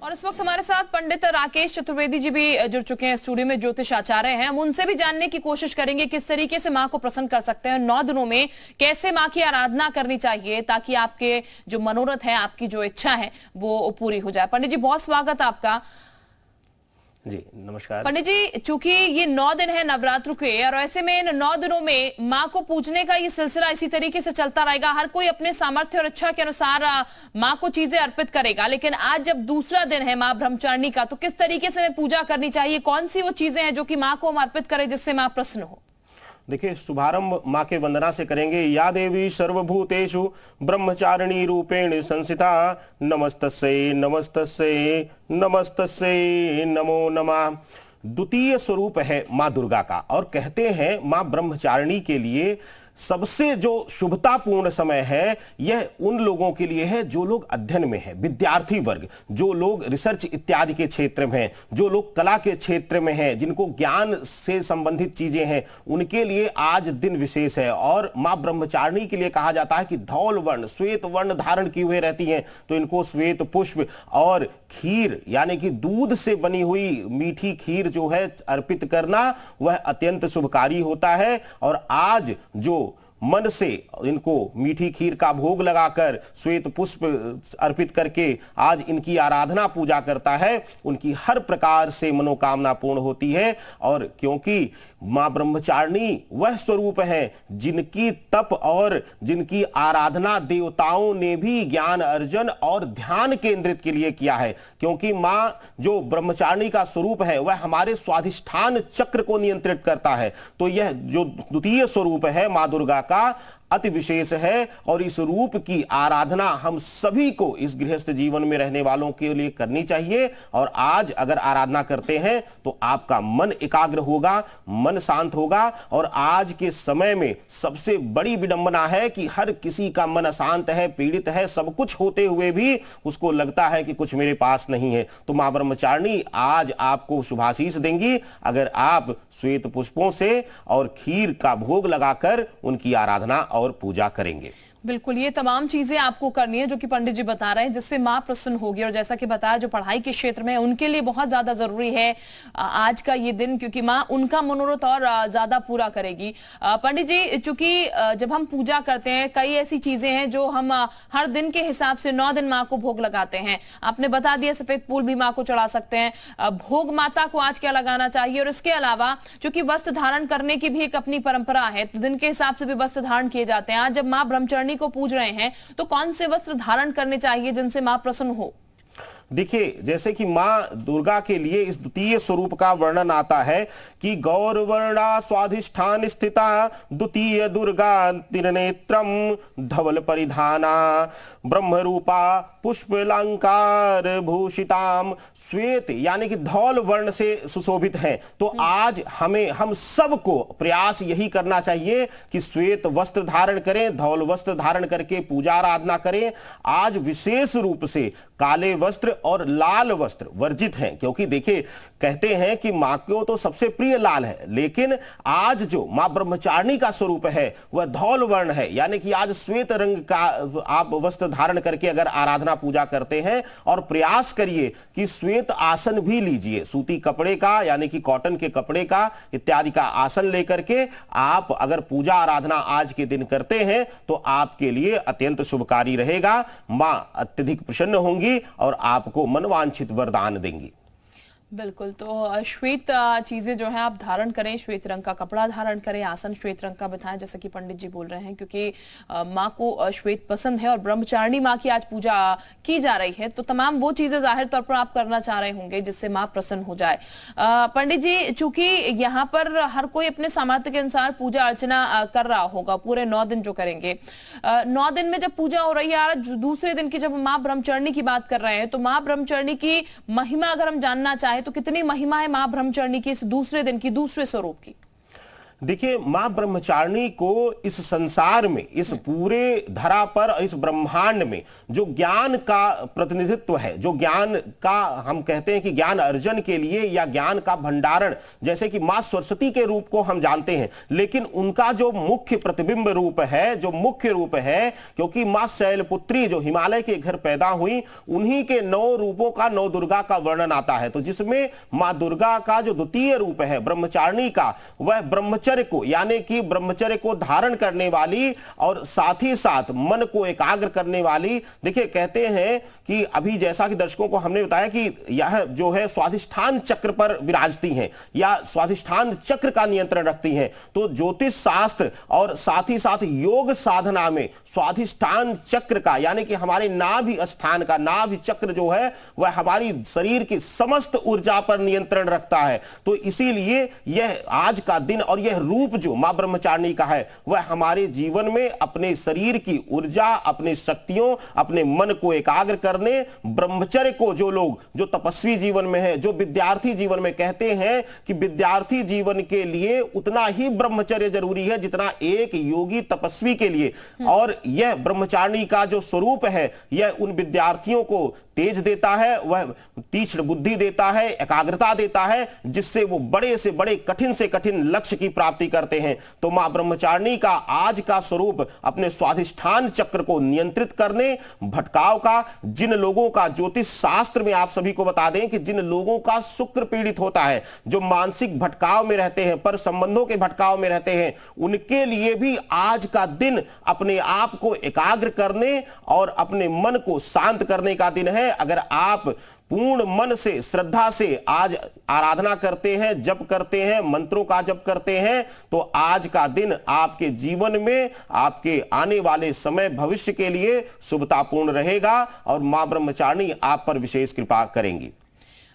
और इस वक्त हमारे साथ पंडित राकेश चतुर्वेदी जी भी जुड़ चुके हैं स्टूडियो में, ज्योतिष आचार्य हैं। हम उनसे भी जानने की कोशिश करेंगे किस तरीके से माँ को प्रसन्न कर सकते हैं, 9 दिनों में कैसे माँ की आराधना करनी चाहिए ताकि आपके जो मनोरथ है, आपकी जो इच्छा है वो पूरी हो जाए। पंडित जी बहुत स्वागत है आपका। जी नमस्कार पंडित जी, चूंकि ये 9 दिन है नवरात्र के और ऐसे में इन 9 दिनों में माँ को पूजने का ये सिलसिला इसी तरीके से चलता रहेगा। हर कोई अपने सामर्थ्य और इच्छा के अनुसार माँ को चीजें अर्पित करेगा। लेकिन आज जब दूसरा दिन है माँ ब्रह्मचारिणी का, तो किस तरीके से पूजा करनी चाहिए? कौन सी वो चीजें हैं जो कि माँ को हम अर्पित करें जिससे माँ प्रसन्न हो? देखिए, शुभारंभ माँ के वंदना से करेंगे। या देवी सर्वभूतेषु ब्रह्मचारिणी रूपेण संस्थिता नमस्तस्यै नमस्तस्यै नमस्तस्यै नमो नमः। द्वितीय स्वरूप है माँ दुर्गा का और कहते हैं माँ ब्रह्मचारिणी के लिए सबसे जो शुभतापूर्ण समय है यह उन लोगों के लिए है जो लोग अध्ययन में है, विद्यार्थी वर्ग, जो लोग रिसर्च इत्यादि के क्षेत्र में हैं, जो लोग कला के क्षेत्र में हैं, जिनको ज्ञान से संबंधित चीजें हैं, उनके लिए आज दिन विशेष है। और माँ ब्रह्मचारिणी के लिए कहा जाता है कि धौल वर्ण श्वेत वर्ण धारण किए हुए रहती हैं, तो इनको श्वेत पुष्प और खीर यानी कि दूध से बनी हुई मीठी खीर जो है अर्पित करना वह अत्यंत शुभकारी होता है। और आज जो मन से इनको मीठी खीर का भोग लगाकर श्वेत पुष्प अर्पित करके आज इनकी आराधना पूजा करता है, उनकी हर प्रकार से मनोकामना पूर्ण होती है। और क्योंकि मां ब्रह्मचारिणी वह स्वरूप है जिनकी तप और जिनकी आराधना देवताओं ने भी ज्ञान अर्जन और ध्यान केंद्रित के लिए किया है, क्योंकि मां जो ब्रह्मचारिणी का स्वरूप है वह हमारे स्वाधिष्ठान चक्र को नियंत्रित करता है। तो यह जो द्वितीय स्वरूप है मां दुर्गा का अति विशेष है और इस रूप की आराधना हम सभी को इस गृहस्थ जीवन में रहने वालों के लिए करनी चाहिए। और आज अगर आराधना करते हैं तो आपका मन एकाग्र होगा, मन शांत होगा। और आज के समय में सबसे बड़ी विडंबना है कि हर किसी का मन अशांत है, पीड़ित है, सब कुछ होते हुए भी उसको लगता है कि कुछ मेरे पास नहीं है। तो मां ब्रह्मचारिणी आज आपको शुभाशीष देंगी अगर आप श्वेत पुष्पों से और खीर का भोग लगाकर उनकी आराधना और पूजा करेंगे। बिल्कुल, ये तमाम चीजें आपको करनी है जो कि पंडित जी बता रहे हैं, जिससे माँ प्रसन्न होगी। और जैसा कि बताया, जो पढ़ाई के क्षेत्र में है उनके लिए बहुत ज्यादा जरूरी है आज का ये दिन, क्योंकि माँ उनका मनोरथ और ज्यादा पूरा करेगी। पंडित जी, चूंकि जब हम पूजा करते हैं कई ऐसी चीजें हैं जो हम हर दिन के हिसाब से 9 दिन माँ को भोग लगाते हैं। आपने बता दिया सफेद फूल भी माँ को चढ़ा सकते हैं, भोग माता को आज क्या लगाना चाहिए। और इसके अलावा चूंकि वस्त्र धारण करने की भी एक अपनी परंपरा है, तो दिन के हिसाब से भी वस्त्र धारण किए जाते हैं। आज जब माँ ब्रह्मचारिणी को पूज रहे हैं तो कौन से वस्त्र धारण करने चाहिए जिनसे मां प्रसन्न हो? देखिए, जैसे कि मां दुर्गा के लिए इस द्वितीय स्वरूप का वर्णन आता है कि गौरवर्णा स्वाधिष्ठान स्थिता द्वितीय दुर्गा त्रिनेत्रम धवल परिधाना ब्रह्म रूपा पुष्पलंकार भूषिताम। श्वेत यानी कि धौल वर्ण से सुशोभित है। तो आज हम सबको प्रयास यही करना चाहिए कि श्वेत वस्त्र धारण करें, धौल वस्त्र धारण करके पूजा आराधना करें। आज विशेष रूप से काले वस्त्र और लाल वस्त्र वर्जित हैं, क्योंकि देखिए कहते हैं कि मां को तो सबसे प्रिय लाल है, लेकिन आज जो मां ब्रह्मचारिणी का स्वरूप है वह धौल वर्ण है। यानी कि आज श्वेत रंग का आप वस्त्र धारण करके अगर आराधना पूजा करते हैं, और प्रयास करिए कि श्वेत आसन भी लीजिए, सूती कपड़े का यानी कि कॉटन के कपड़े का इत्यादि का आसन लेकर के आप अगर पूजा आराधना आज के दिन करते हैं तो आपके लिए अत्यंत शुभकारी रहेगा। मां अत्यधिक प्रसन्न होंगी और आपको मनवांछित वरदान देंगी। बिल्कुल, तो श्वेत चीजें जो है आप धारण करें, श्वेत रंग का कपड़ा धारण करें, आसन श्वेत रंग का बिठाएं, जैसे कि पंडित जी बोल रहे हैं, क्योंकि माँ को श्वेत पसंद है और ब्रह्मचारिणी माँ की आज पूजा की जा रही है। तो तमाम वो चीजें जाहिर तौर पर आप करना चाह रहे होंगे जिससे माँ प्रसन्न हो जाए। पंडित जी, चूंकि यहाँ पर हर कोई अपने सामर्थ्य के अनुसार पूजा अर्चना कर रहा होगा पूरे 9 दिन जो करेंगे, 9 दिन में जब पूजा हो रही है, आज दूसरे दिन की जब माँ ब्रह्मचारिणी की बात कर रहे हैं, तो माँ ब्रह्मचारिणी की महिमा अगर हम जानना चाहें तो कितनी महिमा है मां ब्रह्मचारिणी की इस दूसरे दिन की, दूसरे स्वरूप की? देखिए, मां ब्रह्मचारिणी को इस संसार में, इस पूरे धरा पर, इस ब्रह्मांड में जो ज्ञान का प्रतिनिधित्व है, जो ज्ञान का हम कहते हैं कि ज्ञान अर्जन के लिए या ज्ञान का भंडारण, जैसे कि मां सरस्वती के रूप को हम जानते हैं, लेकिन उनका जो मुख्य प्रतिबिंब रूप है, जो मुख्य रूप है, क्योंकि मां शैलपुत्री जो हिमालय के घर पैदा हुई, उन्हीं के 9 रूपों का, 9 दुर्गा का वर्णन आता है। तो जिसमें मां दुर्गा का जो द्वितीय रूप है ब्रह्मचारिणी का, वह ब्रह्मचर्य को, यानी कि ब्रह्मचर्य को धारण करने वाली और साथ ही साथ मन को एकाग्र करने वाली। देखिए, कहते हैं कि अभी जैसा कि दर्शकों को हमने बताया कि यह जो है स्वाधिष्ठान चक्र पर विराजती हैं या स्वाधिष्ठान चक्र का नियंत्रण रखती हैं। तो ज्योतिष शास्त्र और साथ ही साथ योग साधना में स्वाधिष्ठान चक्र का, यानी कि हमारे नाभि स्थान का, नाभि चक्र जो है वह हमारी शरीर की समस्त ऊर्जा पर नियंत्रण रखता है। तो इसीलिए यह आज का दिन और यह रूप जो मां ब्रह्मचारिणी का है, वह हमारे जीवन में अपने शरीर की ऊर्जा, अपने शक्तियों, अपने मन को एकाग्र करने, ब्रह्मचर्य को, जो लोग जो तपस्वी जीवन में है, जो विद्यार्थी जीवन में, कहते हैं कि विद्यार्थी जीवन के लिए उतना ही ब्रह्मचर्य जरूरी है जितना एक योगी तपस्वी के लिए। और यह ब्रह्मचारिणी का जो स्वरूप है, यह उन विद्यार्थियों को तेज देता है, वह तीक्ष्ण बुद्धि देता है, एकाग्रता देता है, जिससे वो बड़े से बड़े, कठिन से कठिन लक्ष्य की प्राप्ति करते हैं। तो मां ब्रह्मचारिणी का आज का स्वरूप अपने स्वाधिष्ठान चक्र को नियंत्रित करने, भटकाव का, जिन लोगों का ज्योतिष शास्त्र में आप सभी को बता दें कि जिन लोगों का शुक्र पीड़ित होता है, जो मानसिक भटकाव में रहते हैं, पर संबंधों के भटकाव में रहते हैं, उनके लिए भी आज का दिन अपने आप को एकाग्र करने और अपने मन को शांत करने का दिन है। अगर आप पूर्ण मन से, श्रद्धा से आज आराधना करते हैं, जप करते हैं, मंत्रों का जप करते हैं, तो आज का दिन आपके जीवन में, आपके आने वाले समय, भविष्य के लिए शुभतापूर्ण रहेगा और मां ब्रह्मचारिणी आप पर विशेष कृपा करेंगी।